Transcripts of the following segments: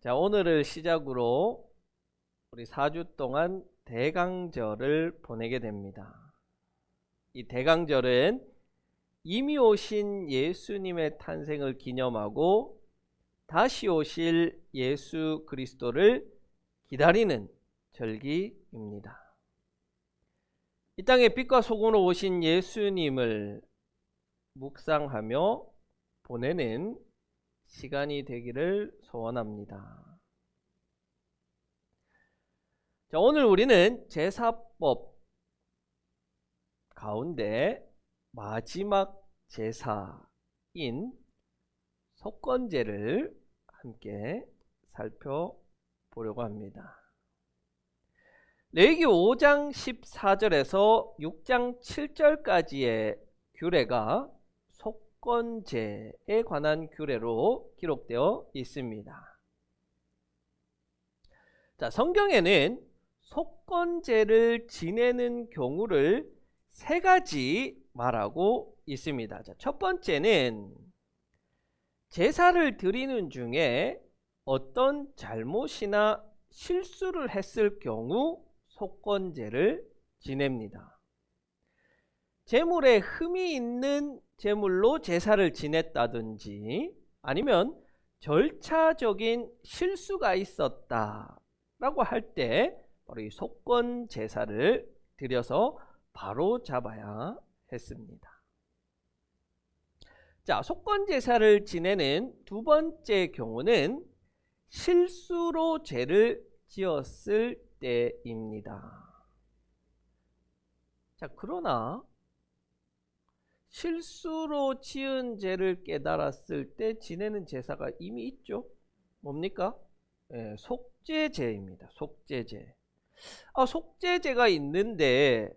자, 오늘을 시작으로 우리 4주 동안 대강절을 보내게 됩니다. 이 대강절은 이미 오신 예수님의 탄생을 기념하고 다시 오실 예수 그리스도를 기다리는 절기입니다. 이 땅에 빛과 소금으로 오신 예수님을 묵상하며 보내는 시간이 되기를 소원합니다. 자, 오늘 우리는 제사법 가운데 마지막 제사인 속건제를 함께 살펴보려고 합니다. 레위기 5장 14절에서 6장 7절까지의 규례가 속건제에 관한 규례로 기록되어 있습니다. 자, 성경에는 속건제를 지내는 경우를 세 가지 말하고 있습니다. 자, 첫 번째는 제사를 드리는 중에 어떤 잘못이나 실수를 했을 경우 속건제를 지냅니다. 제물에 흠이 있는 제물로 제사를 지냈다든지 아니면 절차적인 실수가 있었다라고 할 때 바로 이 속건 제사를 드려서 바로 잡아야 했습니다. 자, 속건 제사를 지내는 두 번째 경우는 실수로 죄를 지었을 때입니다. 자, 그러나 실수로 지은 죄를 깨달았을 때 지내는 제사가 이미 있죠. 뭡니까? 속죄제입니다. 속죄제. 속죄제가 있는데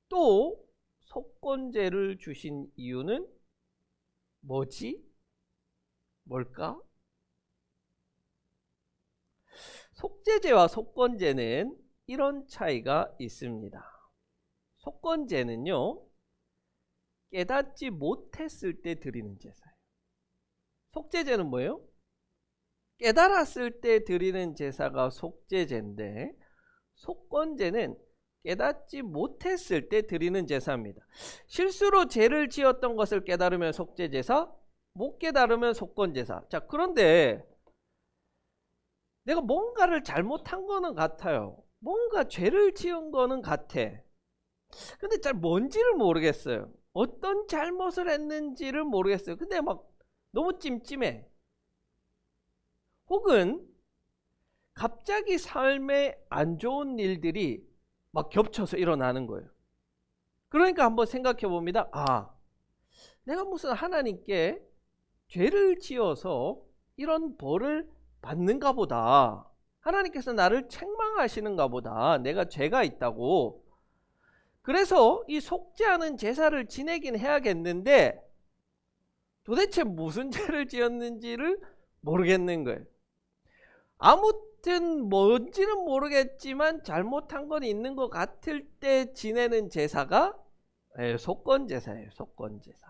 또 속건제를 주신 이유는 뭐지? 뭘까? 속죄제와 속건제는 이런 차이가 있습니다. 속건제는요, 깨닫지 못했을 때 드리는 제사예요. 속죄제는 뭐예요? 깨달았을 때 드리는 제사가 속죄제인데 속건제는 깨닫지 못했을 때 드리는 제사입니다. 실수로 죄를 지었던 것을 깨달으면 속죄제사, 못 깨달으면 속건제사. 자, 그런데 내가 뭔가를 잘못한 거는 같아요. 뭔가 죄를 지은 거는 같아. 근데 잘 뭔지를 모르겠어요. 어떤 잘못을 했는지를 모르겠어요. 근데 막 너무 찜찜해. 혹은 갑자기 삶에 안 좋은 일들이 막 겹쳐서 일어나는 거예요. 그러니까 한번 생각해 봅니다. 내가 무슨 하나님께 죄를 지어서 이런 벌을 받는가 보다. 하나님께서 나를 책망하시는가 보다. 내가 죄가 있다고. 그래서 이 속죄하는 제사를 지내긴 해야겠는데 도대체 무슨 죄를 지었는지를 모르겠는 거예요. 아무튼 뭔지는 모르겠지만 잘못한 건 있는 것 같을 때 지내는 제사가 속건제사예요. 속건제사.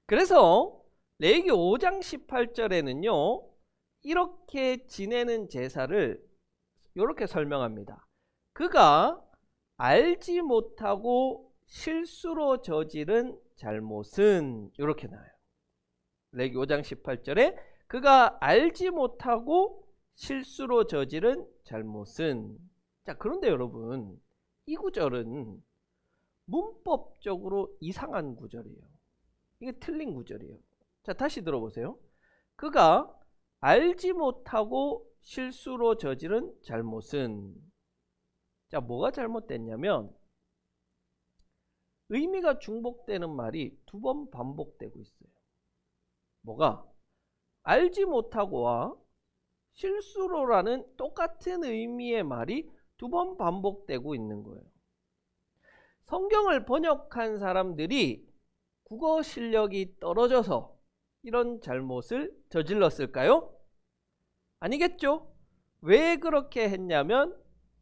그래서 레위기 5장 18절에는요. 이렇게 지내는 제사를 이렇게 설명합니다. 그가 알지 못하고 실수로 저지른 잘못은 이렇게 나와요. 레위기 5장 18절에 그가 알지 못하고 실수로 저지른 잘못은. 자, 그런데 여러분, 이 구절은 문법적으로 이상한 구절이에요. 이게 틀린 구절이에요. 자, 다시 들어보세요. 그가 알지 못하고 실수로 저지른 잘못은. 자, 뭐가 잘못됐냐면 의미가 중복되는 말이 두 번 반복되고 있어요. 뭐가? 알지 못하고와 실수로라는 똑같은 의미의 말이 두 번 반복되고 있는 거예요. 성경을 번역한 사람들이 국어 실력이 떨어져서 이런 잘못을 저질렀을까요? 아니겠죠? 왜 그렇게 했냐면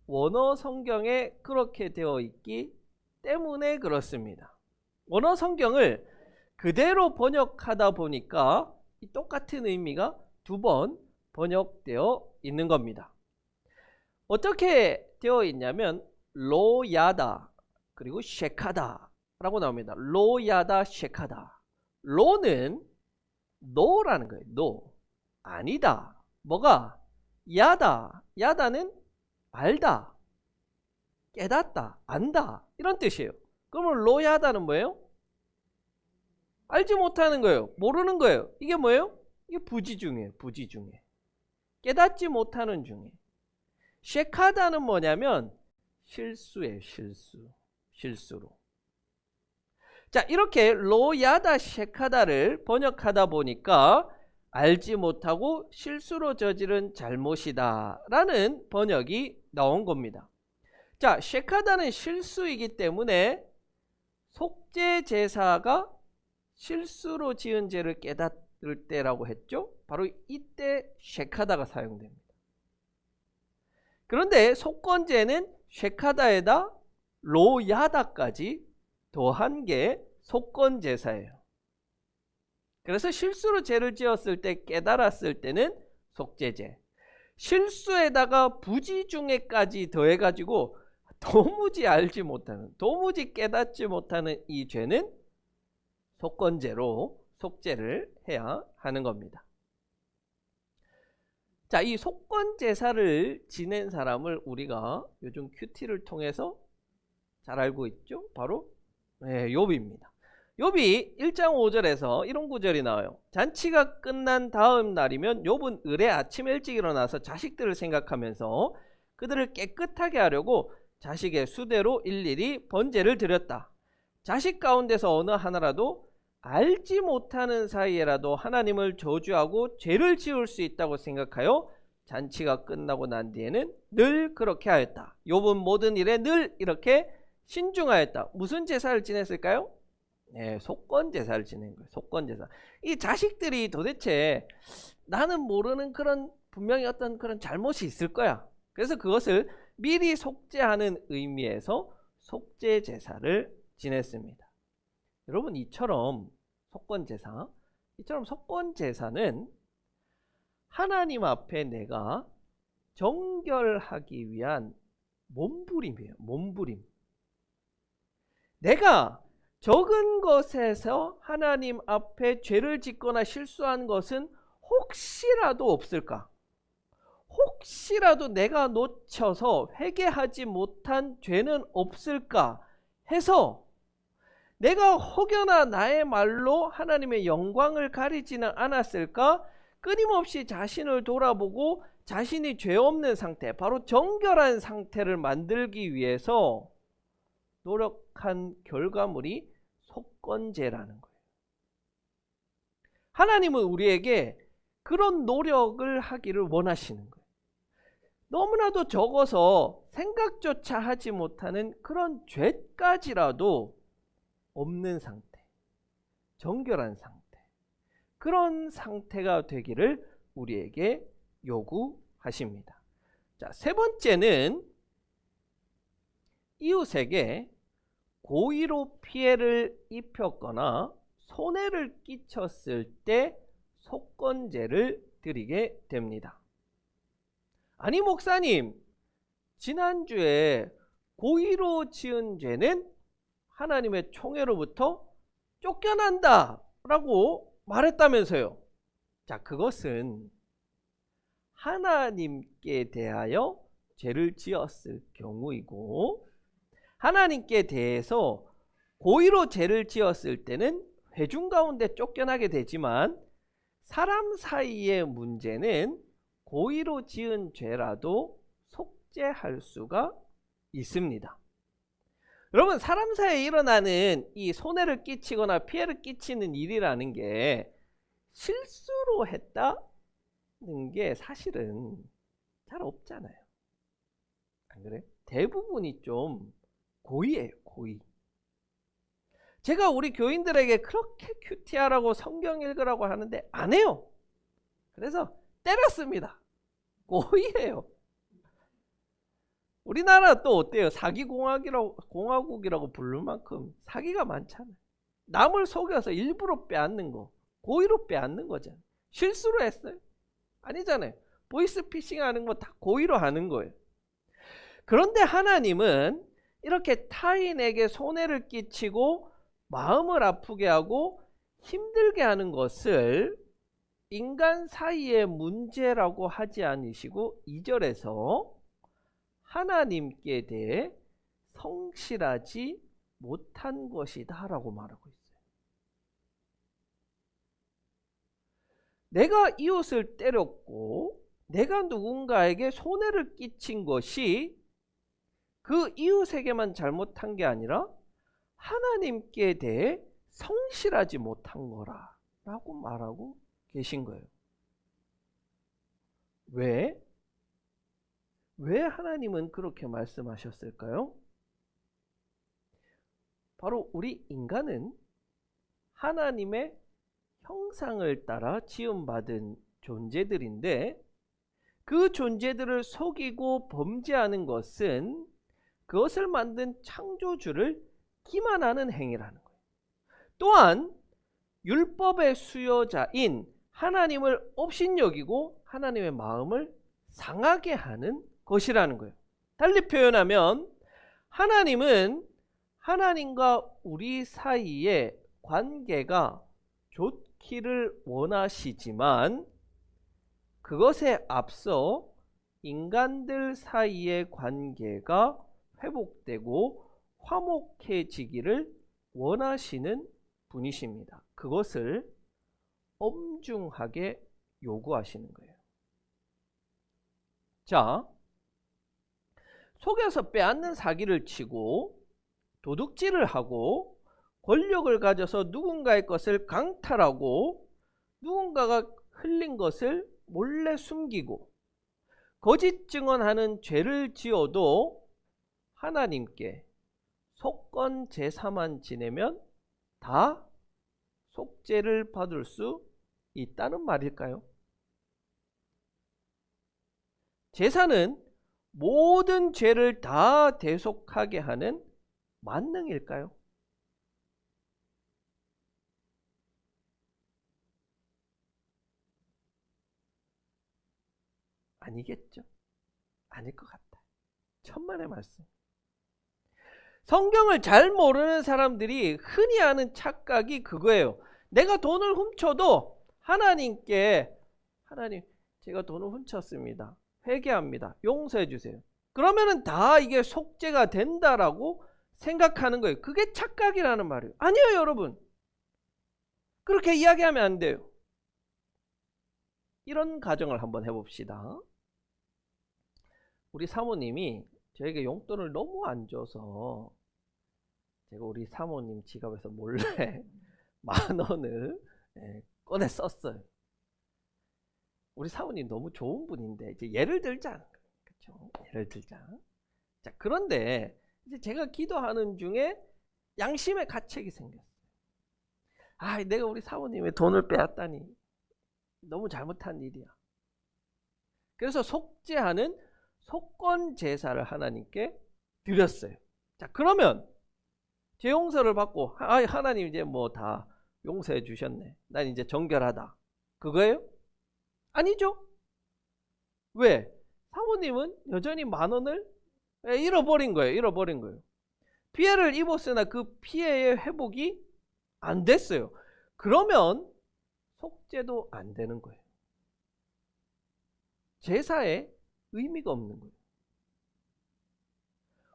원어 성경에 그렇게 되어 있기 때문에 그렇습니다. 원어 성경을 그대로 번역하다 보니까 이 똑같은 의미가 두 번 번역되어 있는 겁니다. 어떻게 되어 있냐면 로야다 그리고 쉐카다 라고 나옵니다. 로야다 쉐카다. 로는 노라는 거예요. 노. 아니다. 뭐가? 야다. 야다는 알다. 깨닫다. 안다. 이런 뜻이에요. 그러면 로야다는 뭐예요? 알지 못하는 거예요. 모르는 거예요. 이게 뭐예요? 이게 부지중이에요. 부지중에. 깨닫지 못하는 중에. 쉐카다는 뭐냐면 실수예요. 실수. 실수로. 자, 이렇게 로야다 쉐카다를 번역하다 보니까 알지 못하고 실수로 저지른 잘못이다 라는 번역이 나온 겁니다. 자, 쉐카다는 실수이기 때문에 속죄 제사가 실수로 지은 죄를 깨닫을 때라고 했죠. 바로 이때 쉐카다가 사용됩니다. 그런데 속건제는 쉐카다에다 로야다까지 더한 게 속건제사예요. 그래서 실수로 죄를 지었을 때 깨달았을 때는 속죄제, 실수에다가 부지중에까지 더해가지고 도무지 알지 못하는, 도무지 깨닫지 못하는 이 죄는 속건제로 속죄를 해야 하는 겁니다. 자, 이 속건제사를 지낸 사람을 우리가 요즘 큐티를 통해서 잘 알고 있죠. 바로 욥입니다. 욥이 1장 5절에서 이런 구절이 나와요. 잔치가 끝난 다음 날이면 욥은 을에 아침 일찍 일어나서 자식들을 생각하면서 그들을 깨끗하게 하려고 자식의 수대로 일일이 번제를 드렸다. 자식 가운데서 어느 하나라도 알지 못하는 사이에라도 하나님을 저주하고 죄를 지을 수 있다고 생각하여 잔치가 끝나고 난 뒤에는 늘 그렇게 하였다. 욥은 모든 일에 늘 이렇게 신중하였다. 무슨 제사를 지냈을까요? 속건제사를 지낸 거예요. 속건제사. 이 자식들이 도대체 나는 모르는 그런 분명히 어떤 그런 잘못이 있을 거야. 그래서 그것을 미리 속죄하는 의미에서 속죄제사를 지냈습니다. 여러분, 이처럼 속건제사는 하나님 앞에 내가 정결하기 위한 몸부림이에요. 몸부림. 내가 적은 것에서 하나님 앞에 죄를 짓거나 실수한 것은 혹시라도 없을까? 혹시라도 내가 놓쳐서 회개하지 못한 죄는 없을까 해서 내가 혹여나 나의 말로 하나님의 영광을 가리지는 않았을까? 끊임없이 자신을 돌아보고 자신이 죄 없는 상태, 바로 정결한 상태를 만들기 위해서 노력한 결과물이 속건제라는 거예요. 하나님은 우리에게 그런 노력을 하기를 원하시는 거예요. 너무나도 적어서 생각조차 하지 못하는 그런 죄까지라도 없는 상태, 정결한 상태, 그런 상태가 되기를 우리에게 요구하십니다. 자, 세 번째는 이웃에게 고의로 피해를 입혔거나 손해를 끼쳤을 때 속건제를 드리게 됩니다. 아니, 목사님, 지난주에 고의로 지은 죄는 하나님의 총애로부터 쫓겨난다 라고 말했다면서요. 자, 그것은 하나님께 대하여 죄를 지었을 경우이고, 하나님께 대해서 고의로 죄를 지었을 때는 회중 가운데 쫓겨나게 되지만, 사람 사이의 문제는 고의로 지은 죄라도 속죄할 수가 있습니다. 여러분, 사람 사이에 일어나는 이 손해를 끼치거나 피해를 끼치는 일이라는 게 실수로 했다는 게 사실은 잘 없잖아요. 안 그래요? 대부분이 좀 고의예요. 고의. 제가 우리 교인들에게 그렇게 큐티하라고 성경 읽으라고 하는데 안 해요. 그래서 때렸습니다. 고의예요. 우리나라 또 어때요? 공화국이라고 부를 만큼 사기가 많잖아요. 남을 속여서 일부러 빼앗는 거, 고의로 빼앗는 거잖아요. 실수로 했어요? 아니잖아요. 보이스피싱 하는 거 다 고의로 하는 거예요. 그런데 하나님은 이렇게 타인에게 손해를 끼치고 마음을 아프게 하고 힘들게 하는 것을 인간 사이의 문제라고 하지 않으시고 2절에서 하나님께 대해 성실하지 못한 것이다 라고 말하고 있어요. 내가 이웃을 때렸고 내가 누군가에게 손해를 끼친 것이 그 이웃에게만 잘못한 게 아니라 하나님께 대해 성실하지 못한 거라 라고 말하고 계신 거예요. 왜? 왜 하나님은 그렇게 말씀하셨을까요? 바로 우리 인간은 하나님의 형상을 따라 지음받은 존재들인데 그 존재들을 속이고 범죄하는 것은 그것을 만든 창조주를 기만하는 행위라는 거예요. 또한 율법의 수요자인 하나님을 업신여기고 하나님의 마음을 상하게 하는 것이라는 거예요. 달리 표현하면 하나님은 하나님과 우리 사이의 관계가 좋기를 원하시지만 그것에 앞서 인간들 사이의 관계가 회복되고 화목해지기를 원하시는 분이십니다. 그것을 엄중하게 요구하시는 거예요. 자, 속여서 빼앗는 사기를 치고 도둑질을 하고 권력을 가져서 누군가의 것을 강탈하고 누군가가 흘린 것을 몰래 숨기고 거짓 증언하는 죄를 지어도 하나님께 속건 제사만 지내면 다 속죄를 받을 수 있다는 말일까요? 제사는 모든 죄를 다 대속하게 하는 만능일까요? 아니겠죠? 아닐 것 같다. 천만의 말씀. 성경을 잘 모르는 사람들이 흔히 하는 착각이 그거예요. 내가 돈을 훔쳐도 하나님께 하나님 제가 돈을 훔쳤습니다. 회개합니다. 용서해 주세요. 그러면은 다 이게 속죄가 된다라고 생각하는 거예요. 그게 착각이라는 말이에요. 아니에요, 여러분. 그렇게 이야기하면 안 돼요. 이런 가정을 한번 해봅시다. 우리 사모님이 저에게 용돈을 너무 안 줘서 제가 우리 사모님 지갑에서 몰래 10,000원을 꺼내 썼어요. 우리 사모님 너무 좋은 분인데 이제 예를 들자. 그렇죠? 예를 들자. 자, 그런데 이제 제가 기도하는 중에 양심의 가책이 생겼어요. 아, 내가 우리 사모님의 돈을 빼앗다니 너무 잘못한 일이야. 그래서 속죄하는 속건 제사를 하나님께 드렸어요. 자, 그러면 제 용서를 받고 하나님 이제 뭐 다 용서해 주셨네. 난 이제 정결하다. 그거예요? 아니죠. 왜? 사모님은 여전히 10,000원을 잃어버린 거예요. 잃어버린 거예요. 피해를 입었으나 그 피해의 회복이 안 됐어요. 그러면 속죄도 안 되는 거예요. 제사에 의미가 없는 거예요.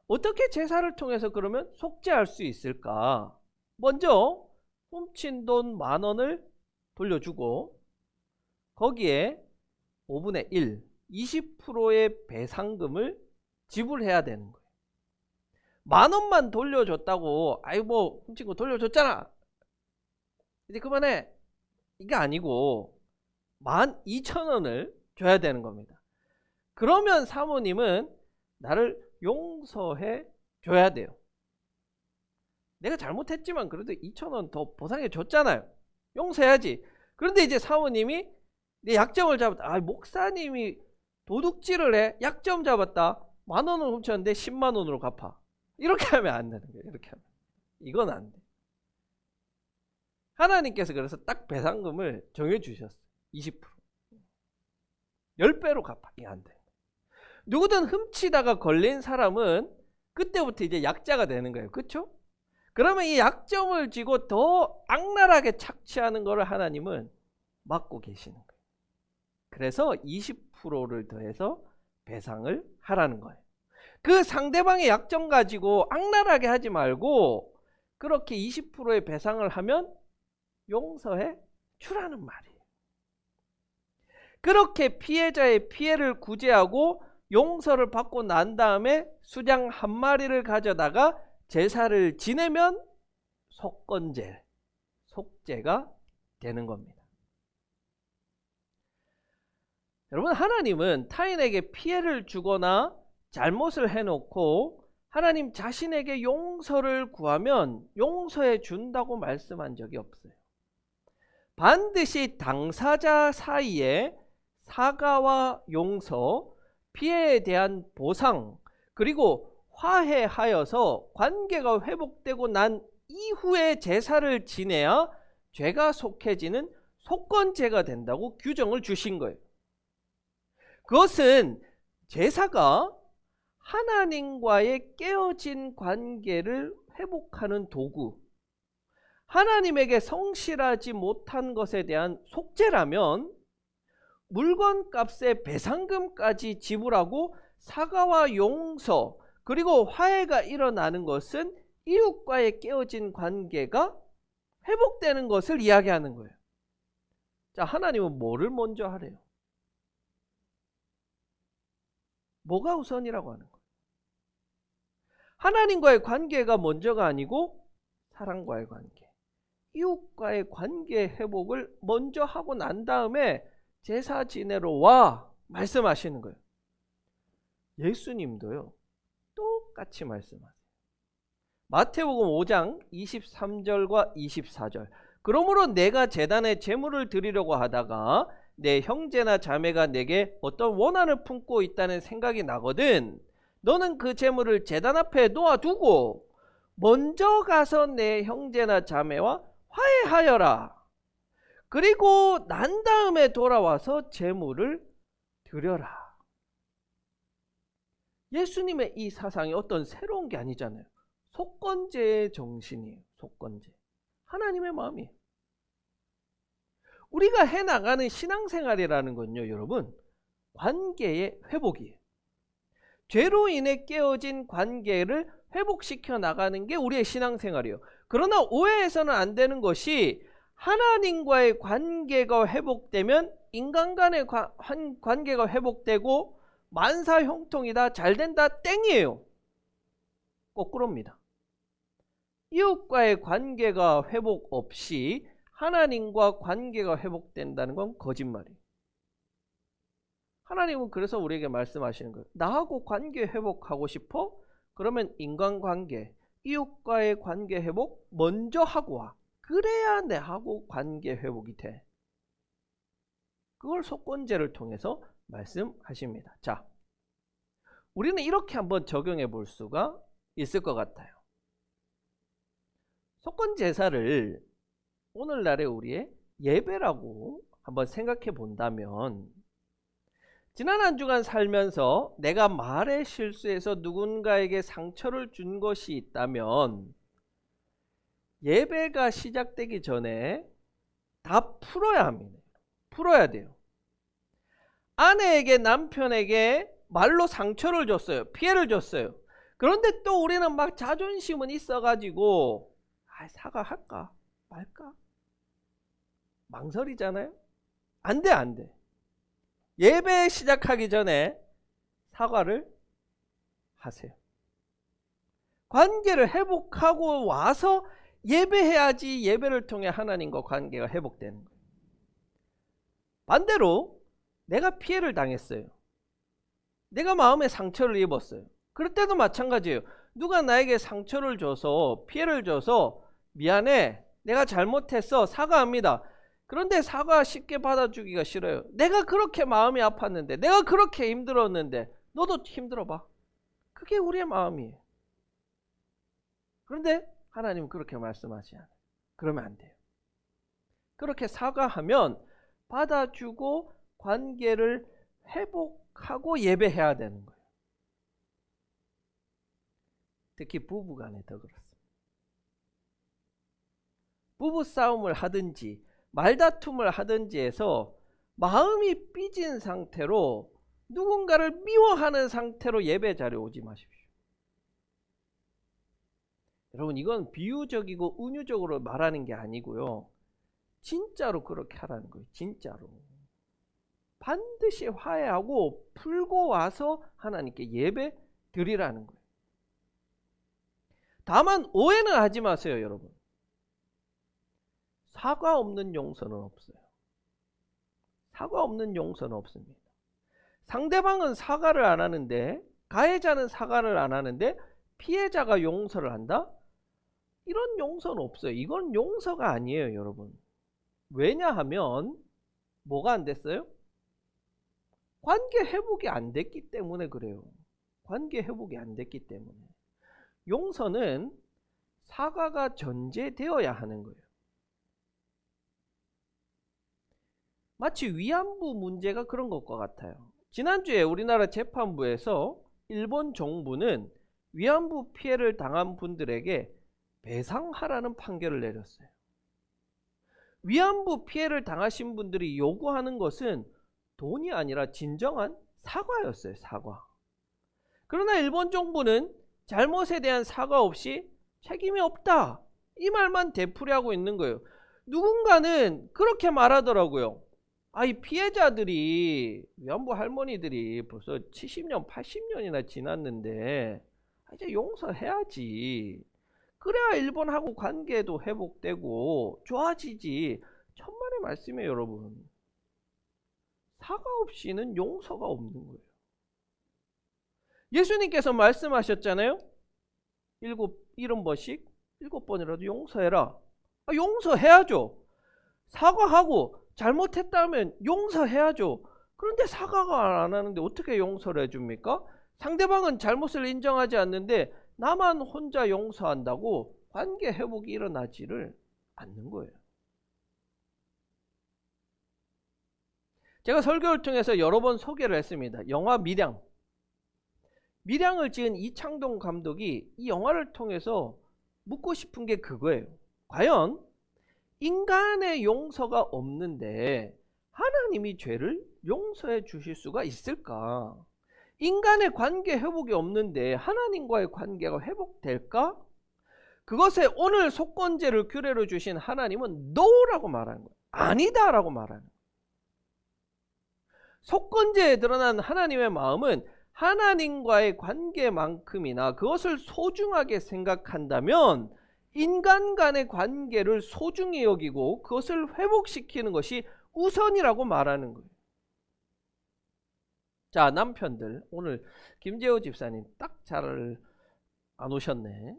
어떻게 제사를 통해서 그러면 속죄할 수 있을까? 먼저 훔친 돈 10,000원을 돌려주고 거기에 5분의 1, 20%의 배상금을 지불해야 되는 거예요. 10,000원만 돌려줬다고 아이 뭐 훔친 거 돌려줬잖아. 이제 그만해. 이게 아니고 12,000원을 줘야 되는 겁니다. 그러면 사모님은 나를 용서해 줘야 돼요. 내가 잘못했지만 그래도 2,000원 더 보상해 줬잖아요. 용서해야지. 그런데 이제 사모님이 내 약점을 잡았다. 아, 목사님이 도둑질을 해. 약점 잡았다. 10,000원을 훔쳤는데 10만 원으로 갚아. 이렇게 하면 안 되는 거예요. 이렇게 하면. 이건 안 돼. 하나님께서 그래서 딱 배상금을 정해 주셨어요. 20%. 10배로 갚아. 이게 안 돼. 누구든 훔치다가 걸린 사람은 그때부터 이제 약자가 되는 거예요. 그렇죠? 그러면 이 약점을 쥐고 더 악랄하게 착취하는 것을 하나님은 막고 계시는 거예요. 그래서 20%를 더해서 배상을 하라는 거예요. 그 상대방의 약점 가지고 악랄하게 하지 말고 그렇게 20%의 배상을 하면 용서해 주라는 말이에요. 그렇게 피해자의 피해를 구제하고 용서를 받고 난 다음에 수장 한 마리를 가져다가 제사를 지내면 속건제, 속죄가 되는 겁니다. 여러분, 하나님은 타인에게 피해를 주거나 잘못을 해놓고 하나님 자신에게 용서를 구하면 용서해 준다고 말씀한 적이 없어요. 반드시 당사자 사이에 사과와 용서, 피해에 대한 보상, 그리고 화해하여서 관계가 회복되고 난 이후에 제사를 지내야 죄가 속해지는 속건제가 된다고 규정을 주신 거예요. 그것은 제사가 하나님과의 깨어진 관계를 회복하는 도구, 하나님에게 성실하지 못한 것에 대한 속죄라면 물건값의 배상금까지 지불하고 사과와 용서 그리고 화해가 일어나는 것은 이웃과의 깨어진 관계가 회복되는 것을 이야기하는 거예요. 자, 하나님은 뭐를 먼저 하래요? 뭐가 우선이라고 하는 거예요? 하나님과의 관계가 먼저가 아니고 사랑과의 관계, 이웃과의 관계 회복을 먼저 하고 난 다음에 제사 지내러 와 말씀하시는 거예요. 예수님도요 똑같이 말씀하세요. 마태복음 5장 23절과 24절. 그러므로 내가 제단에 제물을 드리려고 하다가 내 형제나 자매가 내게 어떤 원한을 품고 있다는 생각이 나거든 너는 그 제물을 제단 앞에 놓아두고 먼저 가서 내 형제나 자매와 화해하여라. 그리고 난 다음에 돌아와서 제물을 드려라. 예수님의 이 사상이 어떤 새로운 게 아니잖아요. 속건제의 정신이에요. 속건제. 하나님의 마음이에요. 우리가 해나가는 신앙생활이라는 건요, 여러분, 관계의 회복이에요. 죄로 인해 깨어진 관계를 회복시켜 나가는 게 우리의 신앙생활이에요. 그러나 오해해서는 안 되는 것이 하나님과의 관계가 회복되면 인간 간의 관계가 회복되고 만사 형통이다, 잘된다, 땡이에요. 거꾸로입니다. 이웃과의 관계가 회복 없이 하나님과 관계가 회복된다는 건 거짓말이에요. 하나님은 그래서 우리에게 말씀하시는 거예요. 나하고 관계 회복하고 싶어? 그러면 인간관계, 이웃과의 관계 회복 먼저 하고 와. 그래야 내하고 관계 회복이 돼. 그걸 속건제를 통해서 말씀하십니다. 자, 우리는 이렇게 한번 적용해 볼 수가 있을 것 같아요. 속건제사를 오늘날의 우리의 예배라고 한번 생각해 본다면 지난 한 주간 살면서 내가 말의 실수에서 누군가에게 상처를 준 것이 있다면 예배가 시작되기 전에 다 풀어야 합니다. 풀어야 돼요. 아내에게 남편에게 말로 상처를 줬어요. 피해를 줬어요. 그런데 또 우리는 막 자존심은 있어가지고 사과할까 말까 망설이잖아요. 안 돼, 안 돼. 예배 시작하기 전에 사과를 하세요. 관계를 회복하고 와서 예배해야지 예배를 통해 하나님과 관계가 회복되는 거예요. 반대로 내가 피해를 당했어요. 내가 마음에 상처를 입었어요. 그럴 때도 마찬가지예요. 누가 나에게 상처를 줘서 피해를 줘서 미안해, 내가 잘못했어, 사과합니다. 그런데 사과 쉽게 받아주기가 싫어요. 내가 그렇게 마음이 아팠는데, 내가 그렇게 힘들었는데 너도 힘들어봐. 그게 우리의 마음이에요. 그런데 하나님은 그렇게 말씀하지 않아요. 그러면 안 돼요. 그렇게 사과하면 받아주고 관계를 회복하고 예배해야 되는 거예요. 특히 부부간에 더 그렇습니다. 부부싸움을 하든지 말다툼을 하든지 해서 마음이 삐진 상태로 누군가를 미워하는 상태로 예배 자리에 오지 마십시오. 여러분, 이건 비유적이고 은유적으로 말하는 게 아니고요. 진짜로 그렇게 하라는 거예요. 진짜로. 반드시 화해하고 풀고 와서 하나님께 예배 드리라는 거예요. 다만 오해는 하지 마세요, 여러분. 사과 없는 용서는 없어요. 사과 없는 용서는 없습니다. 상대방은 사과를 안 하는데, 가해자는 사과를 안 하는데 피해자가 용서를 한다? 이런 용서는 없어요. 이건 용서가 아니에요, 여러분. 왜냐하면 뭐가 안 됐어요? 관계 회복이 안 됐기 때문에 그래요. 관계 회복이 안 됐기 때문에. 용서는 사과가 전제되어야 하는 거예요. 마치 위안부 문제가 그런 것과 같아요. 지난주에 우리나라 재판부에서 일본 정부는 위안부 피해를 당한 분들에게 배상하라는 판결을 내렸어요. 위안부 피해를 당하신 분들이 요구하는 것은 돈이 아니라 진정한 사과였어요. 사과. 그러나 일본 정부는 잘못에 대한 사과 없이 책임이 없다, 이 말만 되풀이하고 있는 거예요. 누군가는 그렇게 말하더라고요. 이 피해자들이, 위안부 할머니들이 벌써 70년, 80년이나 지났는데 이제 용서해야지. 그래야 일본하고 관계도 회복되고 좋아지지. 천만의 말씀이에요, 여러분. 사과 없이는 용서가 없는 거예요. 예수님께서 말씀하셨잖아요. 70번씩 7번이라도 용서해라. 용서해야죠. 사과하고 잘못했다면 용서해야죠. 그런데 사과가 안 하는데 어떻게 용서를 해줍니까? 상대방은 잘못을 인정하지 않는데 나만 혼자 용서한다고 관계 회복이 일어나지를 않는 거예요. 제가 설교를 통해서 여러 번 소개를 했습니다. 영화 밀양. 밀양을 지은 이창동 감독이 이 영화를 통해서 묻고 싶은 게 그거예요. 과연 인간의 용서가 없는데 하나님이 죄를 용서해 주실 수가 있을까? 인간의 관계 회복이 없는데 하나님과의 관계가 회복될까? 그것에 오늘 속건제를 규례로 주신 하나님은 NO라고 말하는 거예요. 아니다라고 말하는 거예요. 속건제에 드러난 하나님의 마음은 하나님과의 관계만큼이나 그것을 소중하게 생각한다면 인간 간의 관계를 소중히 여기고 그것을 회복시키는 것이 우선이라고 말하는 거예요. 자, 남편들, 오늘 김재호 집사님 딱 잘 안 오셨네.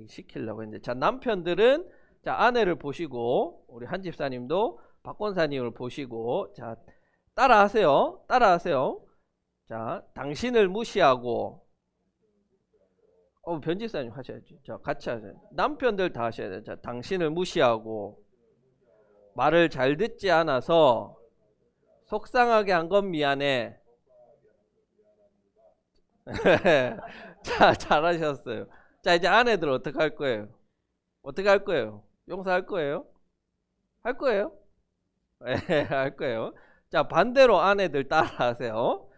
시키려고 했는데, 자, 남편들은 자, 아내를 보시고, 우리 한 집사님도 박 권사님을 보시고, 자, 따라하세요. 따라하세요. 자, 당신을 무시하고, 변 집사님 하셔야지. 자, 같이 하세요. 남편들 다 하셔야 돼요. 자, 당신을 무시하고, 말을 잘 듣지 않아서 속상하게 한 건 미안해. 자, 잘하셨어요. 자, 이제 아내들 어떻게 할 거예요? 어떻게 할 거예요? 용서할 거예요? 할 거예요? 네, 할 거예요. 자, 반대로 아내들 따라하세요.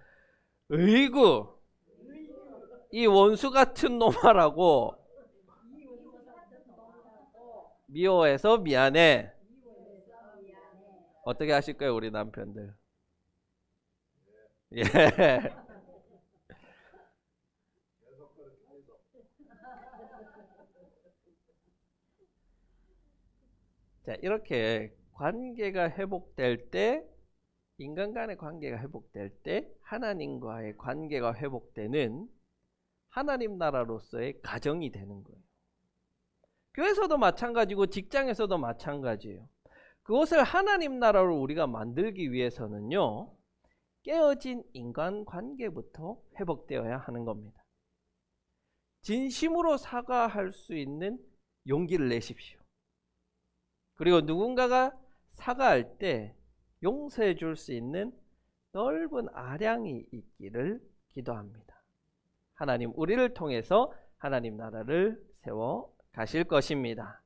으이구, 이 원수 같은 놈아라고 미워해서 미안해. 어떻게 하실 거예요, 우리 남편들? 예. 자, 이렇게 관계가 회복될 때, 인간 간의 관계가 회복될 때 하나님과의 관계가 회복되는 하나님 나라로서의 가정이 되는 거예요. 교회에서도 마찬가지고 직장에서도 마찬가지예요. 그것을 하나님 나라로 우리가 만들기 위해서는요, 깨어진 인간 관계부터 회복되어야 하는 겁니다. 진심으로 사과할 수 있는 용기를 내십시오. 그리고 누군가가 사과할 때 용서해 줄 수 있는 넓은 아량이 있기를 기도합니다. 하나님 우리를 통해서 하나님 나라를 세워 가실 것입니다.